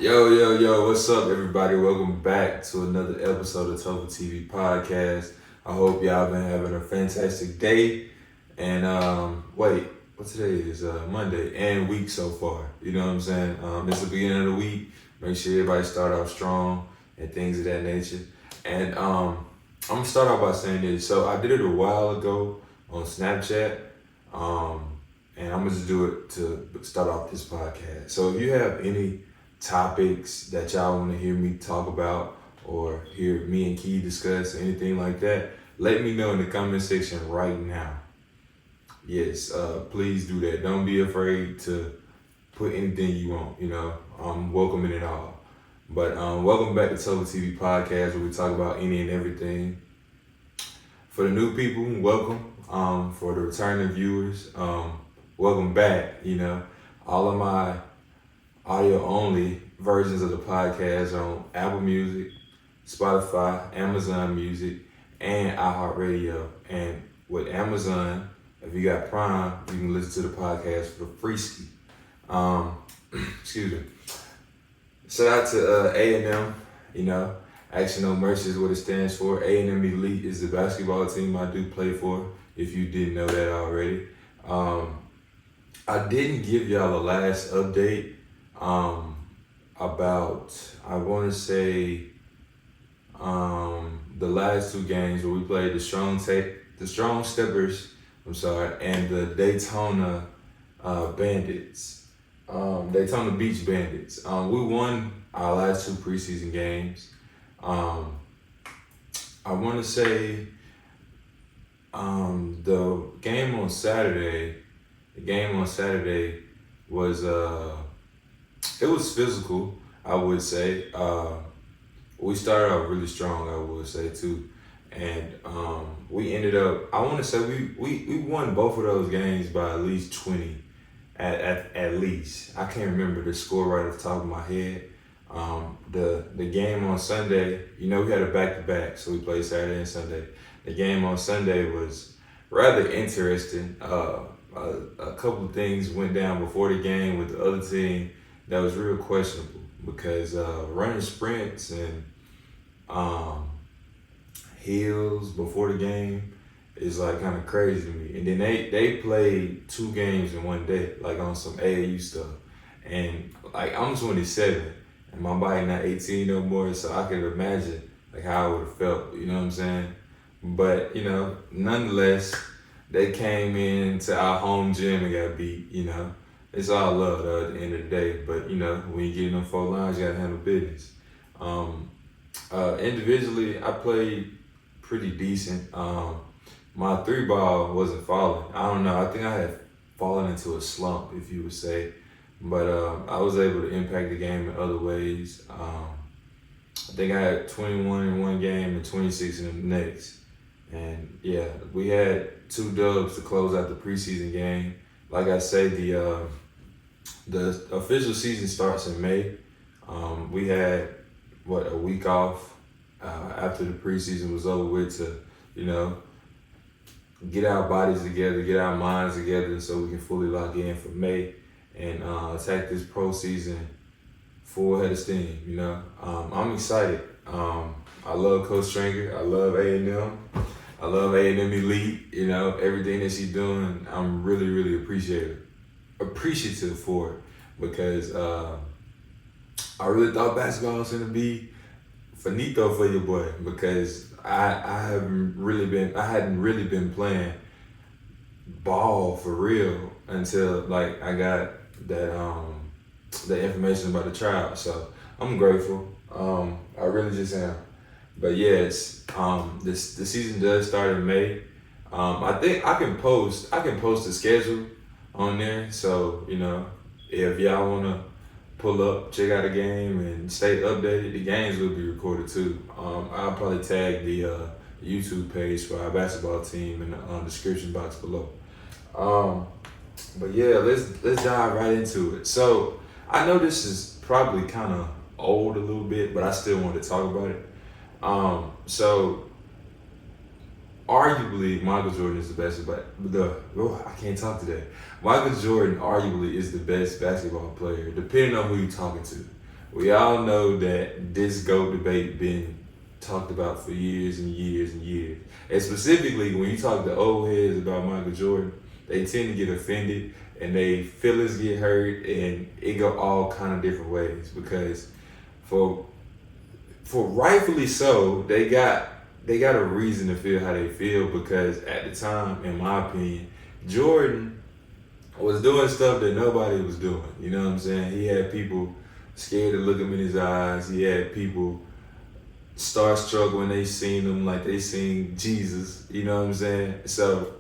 Yo, what's up, everybody? Welcome back to another episode of TopherTvPodcast. I hope y'all been having a fantastic day. And what today is? Monday and week so far. You know what I'm saying? It's the beginning of the week. Make sure everybody start off strong and things of that nature. And I'm gonna start off by saying this. So I did it a while ago on Snapchat. And I'm gonna just do it to start off this podcast. So if you have any topics that y'all want to hear me talk about or hear me and Key discuss, anything like that, let me know in the comment section right now. Yes, please do that. Don't be afraid to put anything you want, I'm welcoming it all. But welcome back to Topher TV Podcast, where we talk about any and everything. For the new people, welcome. For the returning viewers, welcome back. All of my audio only versions of the podcast are on Apple Music, Spotify, Amazon Music, and iHeartRadio. And with Amazon, if you got Prime, you can listen to the podcast for free. Excuse me. Shout out to A&M, Action No Mercy is what it stands for. A&M Elite is the basketball team I do play for, if you didn't know that already. I didn't give y'all a last update about, I want to say, the last two games where we played the Strong Steppers, and the Daytona Bandits, Daytona Beach Bandits. We won our last two preseason games. I want to say the game on Saturday was it was physical, I would say. We started out really strong, I would say too. And we ended up, I want to say we won both of those games by at least 20, at least. I can't remember the score right off the top of my head. The game on Sunday, we had a back-to-back, so we played Saturday and Sunday. The game on Sunday was rather interesting. A couple of things went down before the game with the other team that was real questionable, because running sprints and heels before the game is like kind of crazy to me. And then they played two games in one day, like on some AAU stuff. And like I'm 27 and my body not 18 no more, so I can imagine like how I would have felt, you know what I'm saying? But nonetheless, they came into our home gym and got beat, It's all love though at the end of the day, but when you get in them four lines, you gotta handle business. Individually, I played pretty decent. My three ball wasn't falling. I don't know, I think I had fallen into a slump, if you would say. But I was able to impact the game in other ways. I think I had 21 in one game and 26 in the next. And yeah, we had 2 dubs to close out the preseason game. Like I say, the official season starts in May. We had a week off after the preseason was over with to, get our bodies together, get our minds together, so we can fully lock in for May and attack this pro season full head of steam. I'm excited. I love Coach Stringer. I love A&M. I love A&M Elite. Everything that she's doing, I'm really, really appreciative for it, because I really thought basketball was gonna be finito for your boy, because I hadn't really been playing ball for real until like I got that information about the trial. So I'm grateful. I really just am. But yes, the season does start in May. I think I can post the schedule on there. So if y'all wanna pull up, check out a game, and stay updated, the games will be recorded too. I'll probably tag the YouTube page for our basketball team in the description box below. But yeah, let's dive right into it. So I know this is probably kind of old a little bit, but I still want to talk about it. So arguably Michael Jordan is the best, I can't talk today. Michael Jordan arguably is the best basketball player, depending on who you're talking to. we all know that this GOAT debate been talked about for years and years and years. And specifically, when you talk to old heads about Michael Jordan, they tend to get offended and they feelings get hurt, and it go all kind of different ways because for rightfully so, they got a reason to feel how they feel because at the time, in my opinion, Jordan was doing stuff that nobody was doing. You know what I'm saying? He had people scared to look him in his eyes. He had people starstruck when they seen him like they seen Jesus. You know what I'm saying? So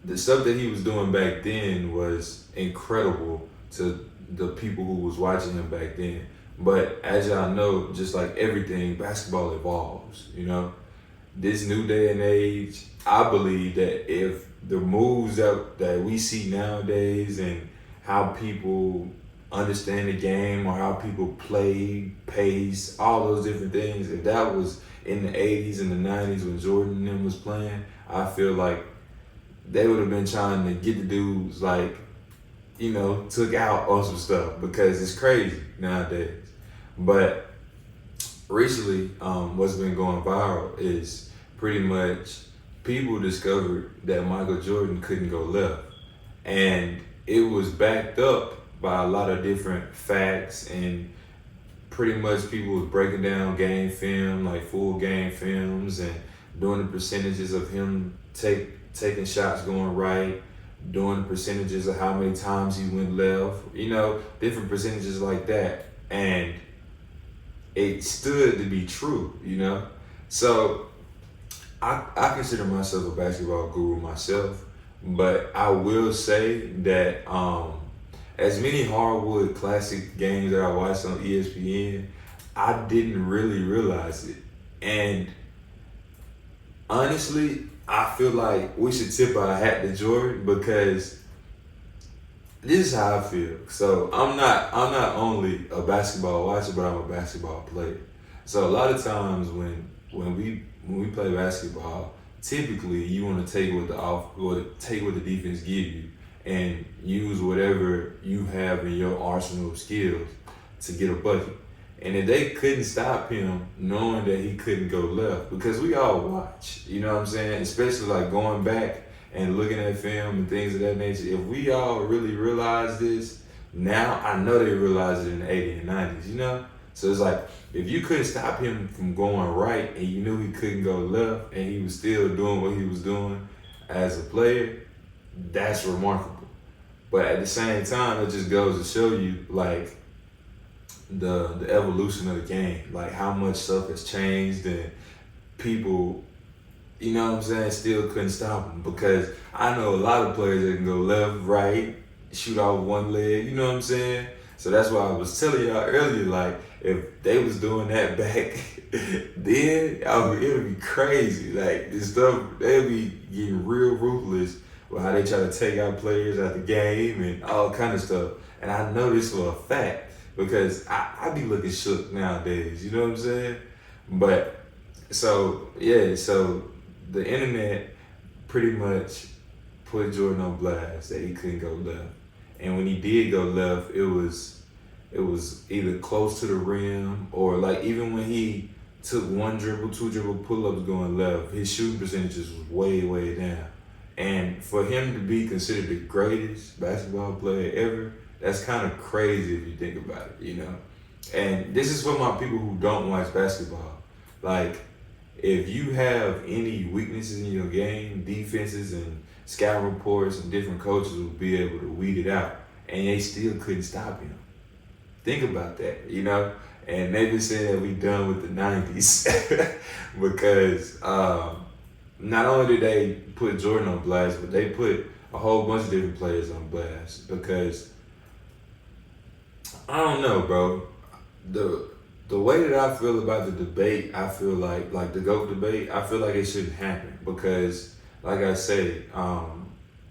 the stuff that he was doing back then was incredible to the people who was watching him back then. But as y'all know, just like everything, basketball evolves, you know? This new day and age, I believe that if the moves that we see nowadays and how people understand the game or how people play, pace, all those different things, if that was in the 80s and the 90s when Jordan and them was playing, I feel like they would have been trying to get the dudes like, you know, took out on some stuff because it's crazy nowadays. But recently, what's been going viral is pretty much people discovered that Michael Jordan couldn't go left. And it was backed up by a lot of different facts, and pretty much people was breaking down game film, like full game films, and doing the percentages of him taking shots going right, doing percentages of how many times he went left, you know, different percentages like that. And it stood to be true, you know? So I consider myself a basketball guru myself, but I will say that as many hardwood classic games that I watched on ESPN, I didn't really realize it. And honestly, I feel like we should tip our hat to Jordan because this is how I feel. So I'm not only a basketball watcher, but I'm a basketball player. So a lot of times when we play basketball, typically you want to take what the defense give you and use whatever you have in your arsenal of skills to get a bucket. And if they couldn't stop him knowing that he couldn't go left, because we all watch, you know what I'm saying? Especially like going back and looking at film and things of that nature. If we all really realize this now, I know they realized it in the 80s and 90s, you know? So it's like, if you couldn't stop him from going right and you knew he couldn't go left and he was still doing what he was doing as a player, that's remarkable. But at the same time, it just goes to show you like the evolution of the game, like how much stuff has changed and people, you know what I'm saying, still couldn't stop him. Because I know a lot of players that can go left, right, shoot off one leg, you know what I'm saying? So that's why I was telling y'all earlier, like, if they was doing that back then, it would be crazy. Like, this stuff, they'd be getting real ruthless with how they try to take out players out the game and all kind of stuff. And I know this for a fact because I be looking shook nowadays, you know what I'm saying? But, so the internet pretty much put Jordan on blast that he couldn't go left. And when he did go left, it was either close to the rim or like even when he took one dribble, two dribble pull-ups going left, his shooting percentages was way, way down. And for him to be considered the greatest basketball player ever, that's kind of crazy if you think about it, you know? And this is for my people who don't watch basketball. Like, if you have any weaknesses in your game, defenses and scout reports and different coaches will be able to weed it out. And they still couldn't stop him. Think about that, you know? And they've been saying that we done with the 90s because not only did they put Jordan on blast, but they put a whole bunch of different players on blast because, I don't know, bro. The way that I feel about the debate, I feel like the GOAT debate, I feel like it shouldn't happen because, like I said,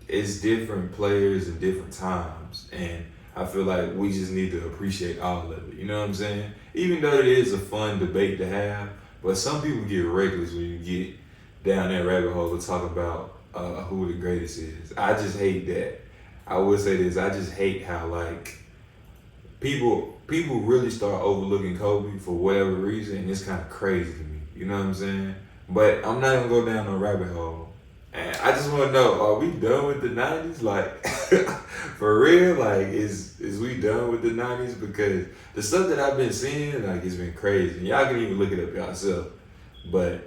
it's different players in different times, and I feel like we just need to appreciate all of it. You know what I'm saying? Even though it is a fun debate to have, but some people get reckless when you get down that rabbit hole to talk about who the greatest is. I just hate that. I would say this, I just hate how like people really start overlooking Kobe for whatever reason, and it's kind of crazy to me. You know what I'm saying? But I'm not gonna go down no rabbit hole. And I just want to know: are we done with the '90s? Like, for real? Like, is we done with the '90s? Because the stuff that I've been seeing, like, it's been crazy. Y'all can even look it up yourself. But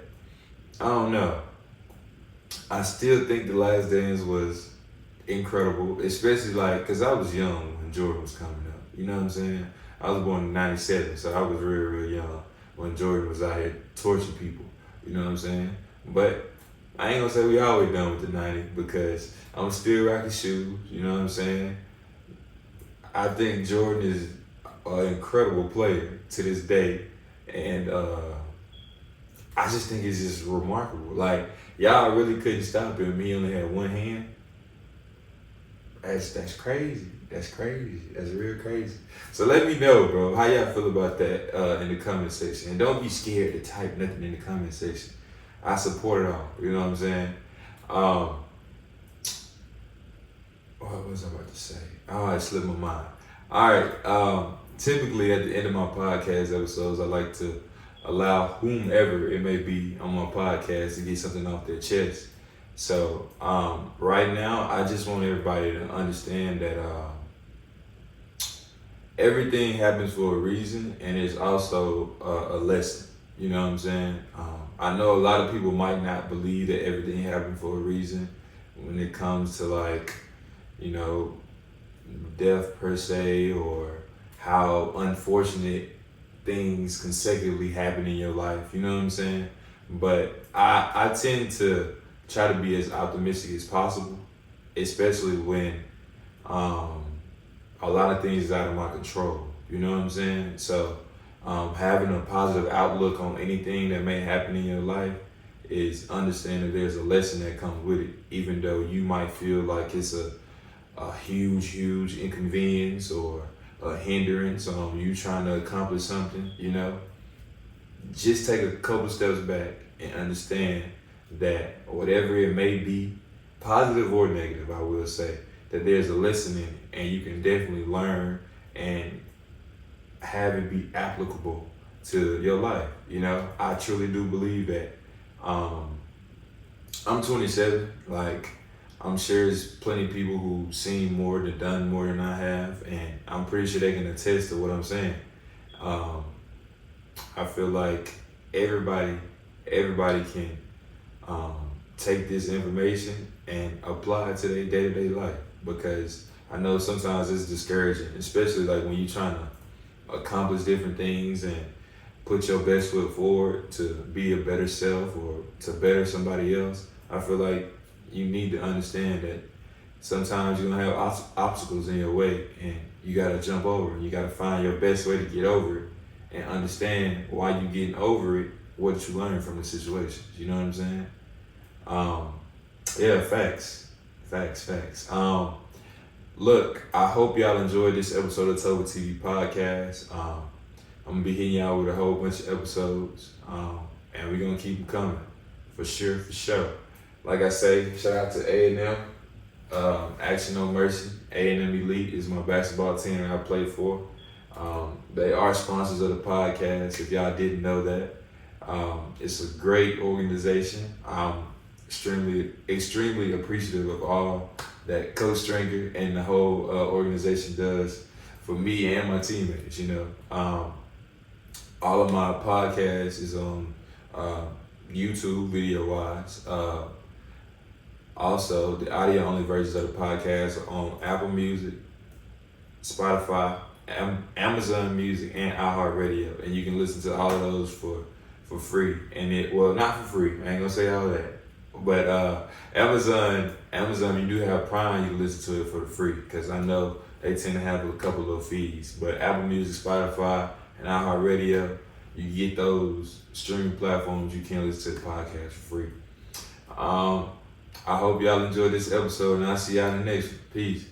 I don't know. I still think The Last Dance was incredible, especially like because I was young when Jordan was coming up. You know what I'm saying? I was born in '97, so I was real young when Jordan was out here torching people. You know what I'm saying? But I ain't gonna say we always done with the '90s because I'm still rocking shoes. You know what I'm saying? I think Jordan is an incredible player to this day, and I just think it's just remarkable. Like y'all really couldn't stop him. He only had one hand. That's crazy. That's crazy. That's real crazy. So let me know, bro, how y'all feel about that in the comment section. And don't be scared to type nothing in the comment section. I support it all. You know what I'm saying? What was I about to say? Oh, it slipped my mind. All right. Typically at the end of my podcast episodes, I like to allow whomever it may be on my podcast to get something off their chest. So right now, I just want everybody to understand that everything happens for a reason, and it's also a lesson. You know what I'm saying? I know a lot of people might not believe that everything happened for a reason when it comes to like, you know, death per se or how unfortunate things consecutively happen in your life. You know what I'm saying? But I tend to try to be as optimistic as possible, especially when a lot of things is out of my control. You know what I'm saying? So having a positive outlook on anything that may happen in your life is understanding there's a lesson that comes with it, even though you might feel like it's a huge inconvenience or a hindrance on you trying to accomplish something. You know, just take a couple steps back and understand that whatever it may be, positive or negative, I will say, that there's a lesson in it, and you can definitely learn and have it be applicable to your life. You know, I truly do believe that. I'm 27. Like, I'm sure there's plenty of people who've seen more, than done more than I have, and I'm pretty sure they can attest to what I'm saying. I feel like everybody can take this information and apply it to their day-to-day life, because I know sometimes it's discouraging, especially like when you're trying to accomplish different things and put your best foot forward to be a better self or to better somebody else. I feel like you need to understand that sometimes you're gonna have obstacles in your way, and you gotta jump over it. You gotta find your best way to get over it and understand why you're getting over it, what you learn from the situation. You know what I'm saying? Yeah, facts. Look, I hope y'all enjoyed this episode of TopherTvPodcast. I'm gonna be hitting y'all with a whole bunch of episodes, and we're gonna keep them coming, for sure. Like I say, shout out to A&M, Action No Mercy. A&M Elite is my basketball team that I play for. They are sponsors of the podcast, if y'all didn't know that. It's a great organization. I'm extremely appreciative of all that Coach Stringer and the whole organization does for me and my teammates. You know, all of my podcasts is on YouTube video-wise. Also, the audio-only versions of the podcast are on Apple Music, Spotify, Amazon Music, and iHeartRadio, and you can listen to all of those for free. And not for free. I ain't gonna say all that. But Amazon, you do have Prime, you can listen to it for the free, because I know they tend to have a couple of fees. But Apple Music, Spotify, and iHeartRadio, you get those streaming platforms, you can listen to the podcast for free. I hope y'all enjoyed this episode, and I'll see y'all in the next one. Peace.